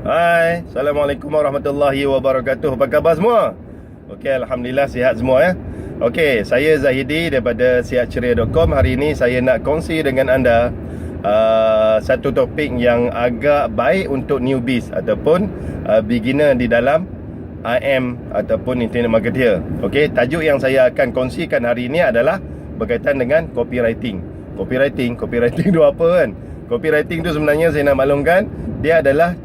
Hai, Assalamualaikum warahmatullahi wabarakatuh. Apa khabar semua? Okey, Alhamdulillah sihat semua ya. Okey, saya Zahidi daripada sihatceria.com. Hari ini saya nak kongsi dengan anda satu topik yang agak baik untuk newbies ataupun beginner di dalam IM ataupun internet marketer. Okey, tajuk yang saya akan kongsikan hari ini adalah berkaitan dengan copywriting. Copywriting tu apa kan? Copywriting tu sebenarnya saya nak maklumkan dia adalah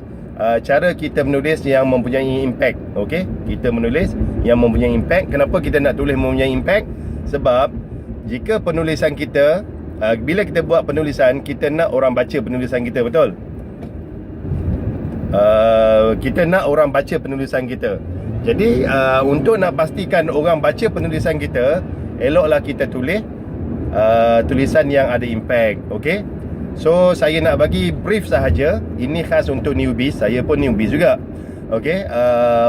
cara kita menulis yang mempunyai impact. Okey, kita menulis yang mempunyai impact. Kenapa kita nak tulis mempunyai impact? Sebab jika penulisan kita, bila kita buat penulisan, kita nak orang baca penulisan kita, betul? Kita nak orang baca penulisan kita. Jadi untuk nak pastikan orang baca penulisan kita, eloklah kita tulis tulisan yang ada impact. Okey, so saya nak bagi brief sahaja. Ini khas untuk newbies. Saya pun newbies juga. Okey,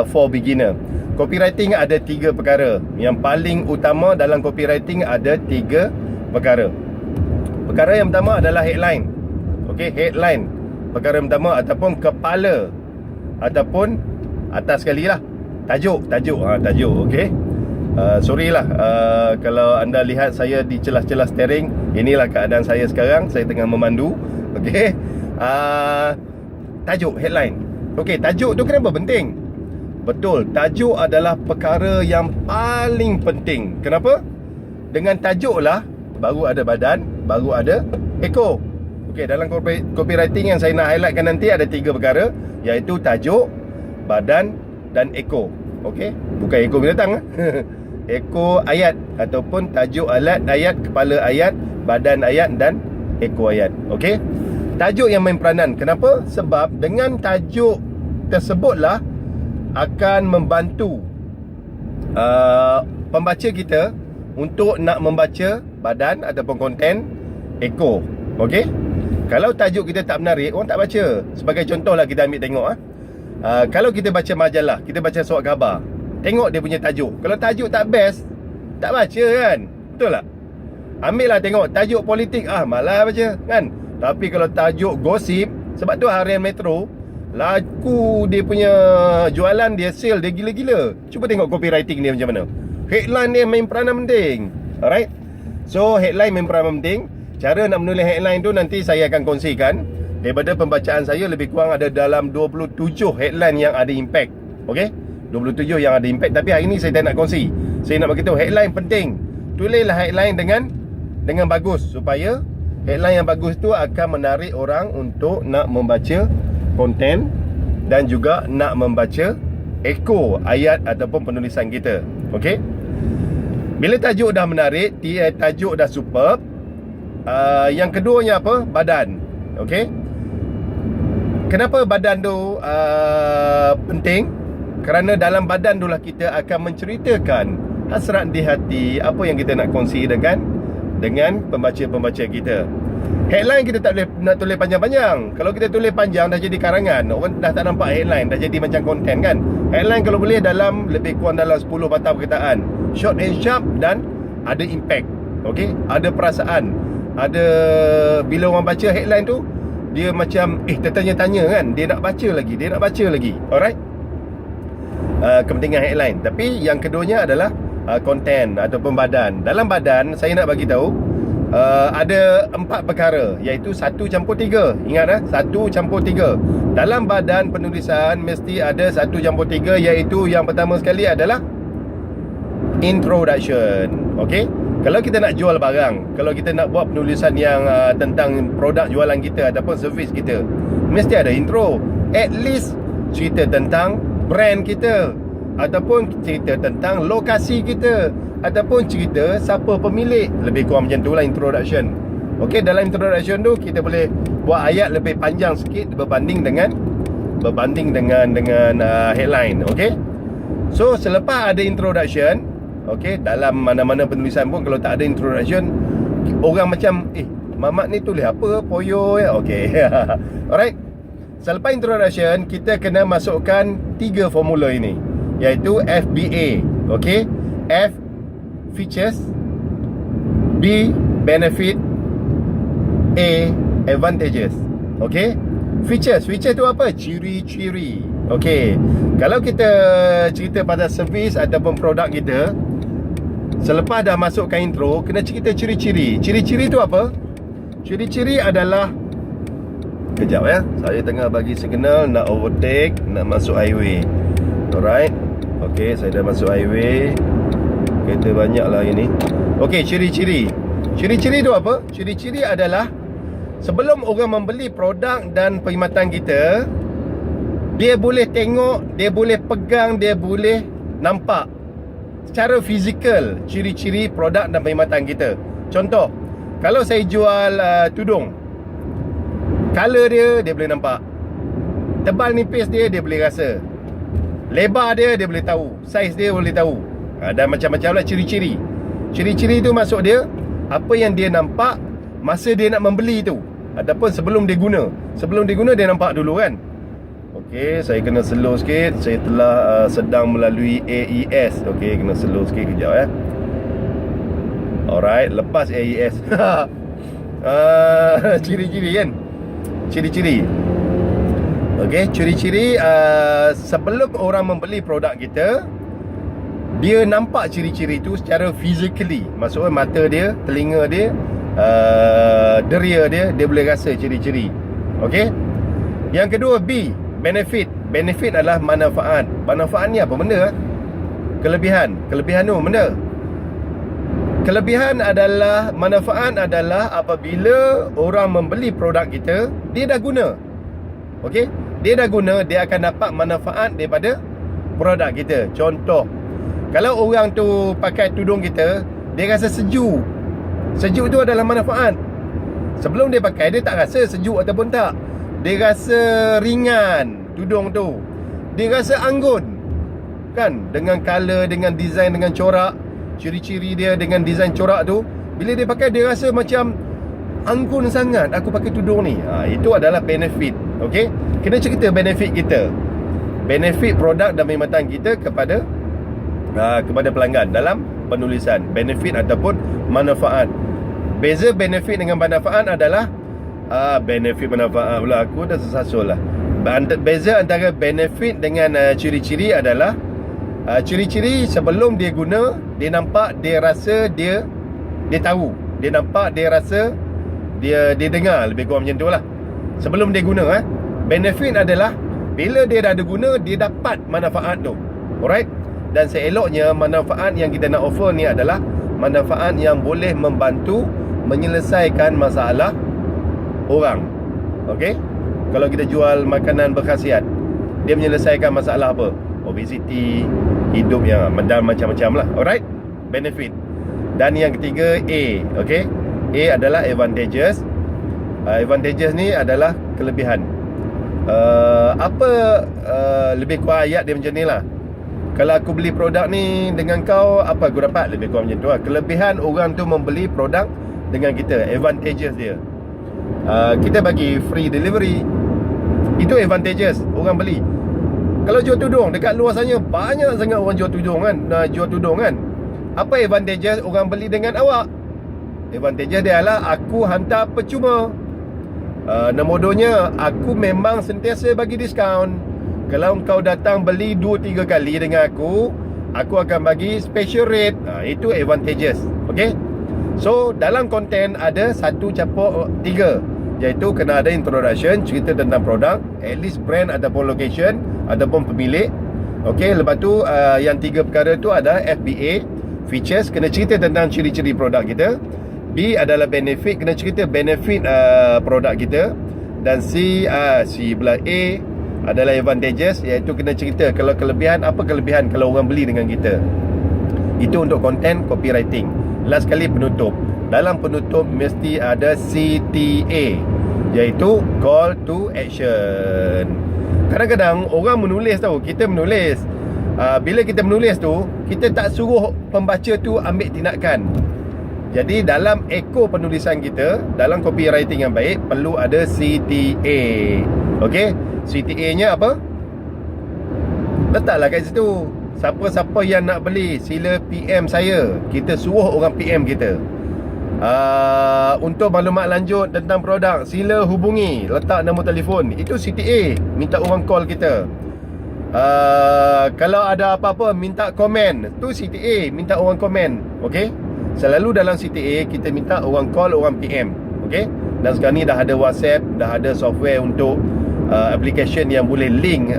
for beginner. Copywriting ada 3 perkara. Yang paling utama dalam copywriting ada 3 perkara. Perkara yang pertama adalah headline. Okey, headline. Perkara yang pertama ataupun kepala ataupun atas sekali lah, tajuk. Okey. Sorry lah kalau anda lihat saya di celah-celah steering. Inilah keadaan saya sekarang. Saya tengah memandu. Okey. Tajuk, headline. Okey, tajuk tu kenapa penting? Betul, tajuk adalah perkara yang paling penting. Kenapa? Dengan tajuk lah baru ada badan, baru ada ekor. Okey, dalam copywriting yang saya nak highlightkan nanti ada 3 perkara, iaitu tajuk, badan dan ekor. Okey, bukan ekor binatang. Ekor ayat ataupun tajuk ayat, kepala ayat, badan ayat dan ekor ayat. Okey, tajuk yang main peranan. Kenapa? Sebab dengan tajuk tersebutlah akan membantu pembaca kita untuk nak membaca badan ataupun konten ekor. Okey, kalau tajuk kita tak menarik, orang tak baca. Sebagai contohlah, kita ambil tengok kalau kita baca majalah, kita baca surat khabar, tengok dia punya tajuk. Kalau tajuk tak best, tak baca kan? Betul tak? Ambil lah tengok tajuk politik, malas baca kan? Tapi kalau tajuk gosip, sebab tu harian Metro laku dia punya jualan dia, sale dia gila-gila. Cuba tengok copywriting dia macam mana. Headline dia main peranan penting. Alright, so headline main peranan penting. Cara nak menulis headline tu nanti saya akan kongsikan. Daripada pembacaan saya lebih kurang ada dalam 27 headline yang ada impact. Okey, 27 yang ada impact. Tapi hari ni saya tak nak kongsi. Saya nak beritahu headline penting. Tulislah headline dengan bagus, supaya headline yang bagus tu akan menarik orang untuk nak membaca konten dan juga nak membaca ekor ayat ataupun penulisan kita. Okey, bila tajuk dah menarik, tajuk dah superb, yang keduanya apa? Badan. Okey, kenapa badan tu penting? Kerana dalam badan tu lah kita akan menceritakan hasrat di hati, apa yang kita nak kongsi dengan pembaca-pembaca kita. Headline kita tak boleh nak tulis panjang-panjang. Kalau kita tulis panjang dah jadi karangan, orang dah tak nampak headline, dah jadi macam konten kan. Headline kalau boleh lebih kurang dalam 10 patah perkataan, short and sharp dan ada impact. Okey, ada perasaan. Ada, bila orang baca headline tu, dia macam tertanya-tanya kan, dia nak baca lagi. Alright, kepentingan headline. Tapi yang keduanya adalah konten ataupun badan. Dalam badan saya nak bagi tahu ada 4 perkara, iaitu 1+3. Ingat 1+3. Dalam badan penulisan mesti ada 1+3, iaitu yang pertama sekali adalah introduction. Okey, kalau kita nak jual barang, kalau kita nak buat penulisan yang tentang produk jualan kita ataupun servis kita, mesti ada intro. At least cerita tentang brand kita, ataupun cerita tentang lokasi kita, ataupun cerita siapa pemilik. Lebih kurang macam tu lah introduction. Okey, dalam introduction tu kita boleh buat ayat lebih panjang sikit berbanding dengan headline. Okey, so selepas ada introduction, okey, dalam mana-mana penulisan pun kalau tak ada introduction, orang macam Mamat ni tulis apa? Poyo ya. Okey. Alright, selepas introduction kita kena masukkan 3 formula ini, iaitu FBA. Okey, F features, B benefit, A advantages. Okey, Features tu apa? Ciri-ciri. Okey. Kalau kita cerita pada servis ataupun produk kita, selepas dah masukkan intro, kena cerita ciri-ciri. Ciri-ciri tu apa? Ciri-ciri adalah, kejap ya, saya tengah bagi signal nak overtake, nak masuk highway. Alright. Okey, saya dah masuk highway. Kereta banyak lah ini. Okey, ciri-ciri. Ciri-ciri tu apa? Ciri-ciri adalah sebelum orang membeli produk dan perkhidmatan kita, dia boleh tengok, dia boleh pegang, dia boleh nampak secara fizikal ciri-ciri produk dan perkhidmatan kita. Contoh, kalau saya jual tudung, color dia boleh nampak, tebal nipis dia boleh rasa, lebar dia boleh tahu, saiz dia boleh tahu. Dan macam-macam lah ciri-ciri. Ciri-ciri tu maksud dia apa yang dia nampak masa dia nak membeli tu, ataupun sebelum dia guna. Sebelum dia guna, dia nampak dulu kan. Okey, saya kena slow sikit. Saya telah sedang melalui AES. Okey, kena slow sikit kejap ya. Alright, lepas AES. Ciri-ciri kan. Ciri-ciri. Okey, ciri-ciri sebelum orang membeli produk kita, dia nampak ciri-ciri tu secara physically. Maksudnya mata dia, telinga dia, deria dia boleh rasa ciri-ciri. Okey. Yang kedua, B, benefit. Benefit adalah manfaat. Manfaat ni apa benda? Kelebihan. Kelebihan tu benda. Kelebihan adalah, manfaat adalah apabila orang membeli produk kita, dia dah guna. Okey? Dia dah guna, dia akan dapat manfaat daripada produk kita. Contoh, kalau orang tu pakai tudung kita, dia rasa sejuk. Sejuk tu adalah manfaat. Sebelum dia pakai, dia tak rasa sejuk ataupun tak. Dia rasa ringan tudung tu. Dia rasa anggun. Kan? Dengan color, dengan design, dengan corak. Ciri-ciri dia dengan design corak tu, bila dia pakai, dia rasa macam anggun sangat aku pakai tudung ni. Itu adalah benefit. Okey? Kena cerita benefit kita. Benefit produk dan perkhidmatan kita kepada pelanggan dalam penulisan. Benefit ataupun manfaat. Beza benefit dengan manfaat adalah benefit manfaat pula, aku dah tersasul lah. Beza antara benefit dengan ciri-ciri adalah ciri-ciri sebelum dia guna, dia nampak, dia rasa, dia tahu, dia nampak, dia rasa, dia dengar, lebih kurang macam tu lah sebelum dia guna. Benefit adalah bila dia dah ada guna, dia dapat manfaat tu. Alright. Dan seeloknya manfaat yang kita nak offer ni adalah manfaat yang boleh membantu menyelesaikan masalah orang. Okey? Kalau kita jual makanan berkhasiat, dia menyelesaikan masalah apa? Obesity, hidup yang dan macam-macam lah. Alright? Benefit. Dan yang ketiga, A. Okey? A adalah advantages. Advantages ni adalah kelebihan. Lebih kurang ayat dia macam ni lah. Kalau aku beli produk ni dengan kau, apa aku dapat? Lebih kurang macam tu lah. Kelebihan orang tu membeli produk dengan kita, advantages dia. Kita bagi free delivery. Itu advantages orang beli. Kalau jual tudung, dekat luar sana banyak sangat orang jual tudung kan. Apa advantages orang beli dengan awak? Advantages dia adalah aku hantar percuma. Nombor 2-nya, aku memang sentiasa bagi diskaun. Kalau kau datang beli 2-3 kali dengan aku akan bagi special rate. Itu advantages. Okay? So, dalam konten ada 1-3, iaitu kena ada introduction, cerita tentang produk, at least brand ataupun location ataupun pemilik. Okay, lepas tu yang 3 perkara tu ada FBA, features, kena cerita tentang ciri-ciri produk kita. B adalah benefit, kena cerita benefit produk kita. Dan C pula A adalah advantages, iaitu kena cerita kalau kelebihan, apa kelebihan kalau orang beli dengan kita. Itu untuk konten copywriting. Last kali penutup. Dalam penutup mesti ada CTA, iaitu call to action. Kadang-kadang orang menulis tahu, kita menulis. Bila kita menulis tu, kita tak suruh pembaca tu ambil tindakan. Jadi dalam echo penulisan kita, dalam copywriting yang baik, perlu ada CTA. Okey? CTA-nya apa? Letaklah kat situ. Siapa-siapa yang nak beli, sila PM saya. Kita suruh orang PM kita. Untuk maklumat lanjut tentang produk, sila hubungi, letak nombor telefon. Itu CTA, minta orang call kita. Kalau ada apa-apa, minta komen. Tu CTA, minta orang komen. Okey. Selalu dalam CTA kita minta orang call, orang PM. Okey. Dan sekarang ni dah ada WhatsApp, dah ada software untuk application yang boleh link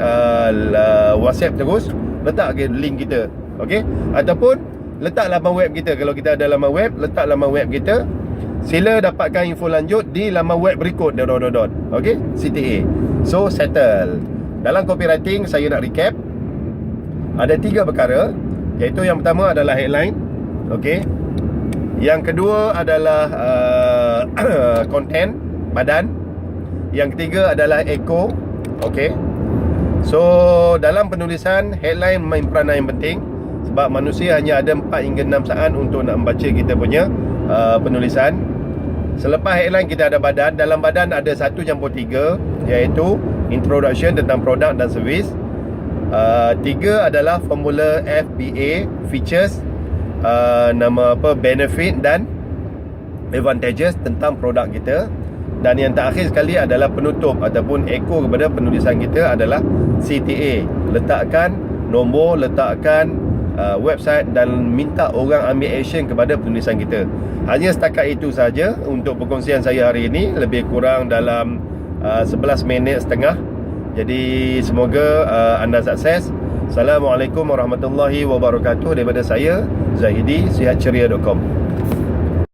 WhatsApp terus. Letak ke link kita. Okey. Ataupun letak laman web kita. Kalau kita ada laman web, letak laman web kita. Sila dapatkan info lanjut di laman web berikut. Okey. CTA. So settle. Dalam copywriting, saya nak recap. Ada 3 perkara, iaitu yang pertama adalah headline. Okey. Yang kedua adalah content, badan. Yang ketiga adalah echo. Okey. So dalam penulisan, headline main peranan yang penting. Sebab manusia hanya ada 4 hingga 6 saat untuk nak membaca kita punya penulisan. Selepas headline kita ada badan. Dalam badan ada 1+3, iaitu introduction tentang produk dan servis. 3 adalah formula FBA, features, nama apa, benefit dan advantages tentang produk kita. Dan yang terakhir sekali adalah penutup ataupun echo kepada penulisan kita adalah CTA. Letakkan nombor, letakkan website dan minta orang ambil action kepada penulisan kita. Hanya setakat itu saja untuk perkongsian saya hari ini, lebih kurang dalam 11 minit setengah. Jadi semoga anda sukses. Assalamualaikum warahmatullahi wabarakatuh. Daripada saya Zahidi, sihatceria.com.